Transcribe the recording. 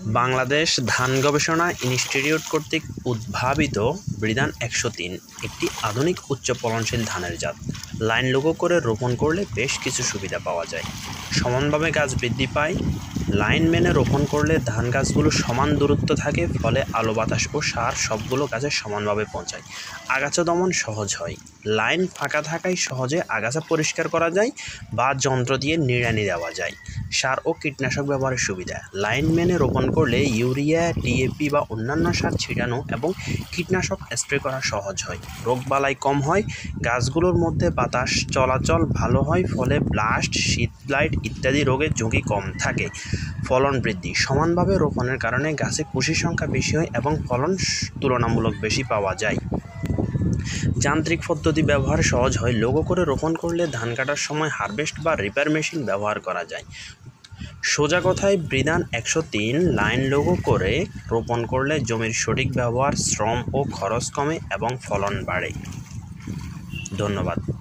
বাংলাদেশ ধান গবেষণা ইনস্টিটিউট কর্তৃক উদ্ভাবিত বৃদান ১০৩ একটি আধুনিক উচ্চ ফলনশীল ধানের জাত। লাইন লক্ষ্য করে রোপণ করলে বেশ কিছু সুবিধা পাওয়া যায়। সমানভাবে গাছ বৃদ্ধি পায়। লাইন মেনে রোপণ করলে ধান গাছগুলো সমান দূরত্ব থাকে, ফলে আলো বাতাস ও সার সবগুলো গাছে সমানভাবে পৌঁছায়। আগাছা দমন সহজ হয়। লাইন ফাঁকা থাকায় সহজে আগাছা পরিষ্কার করা যায় বা যন্ত্র দিয়ে নিড়ানি দেওয়া যায়। সার ও কীটনাশক ব্যবহারের সুবিধা। লাইন মেনে রোপণ করলে ইউরিয়া, ডিএপি বা অন্যান্য সার ছিটানো এবং কীটনাশক স্প্রে করা সহজ হয়। রোগবালাই কম হয়। গাছগুলোর মধ্যে বাতাস চলাচল ভালো হয়, ফলে ব্লাস্ট, শীত ব্লাইট ইত্যাদি রোগের ঝুঁকি কম থাকে। ফলন বৃদ্ধি। সমানভাবে রোপণের কারণে গাছে কুশির সংখ্যা বেশি হয় এবং ফলন তুলনামূলক বেশি পাওয়া যায়। যান্ত্রিক পদ্ধতি ব্যবহার সহজ হয়। লঘু করে রোপণ করলে ধান কাটার সময় হারভেস্ট বা রিপার মেশিন ব্যবহার করা যায়। সোজা কথায় বৃদান ১০৩ লাইন লঘু করে রোপণ করলে জমির সঠিক ব্যবহার, শ্রম ও খরচ কমে এবং ফলন বাড়ে। ধন্যবাদ।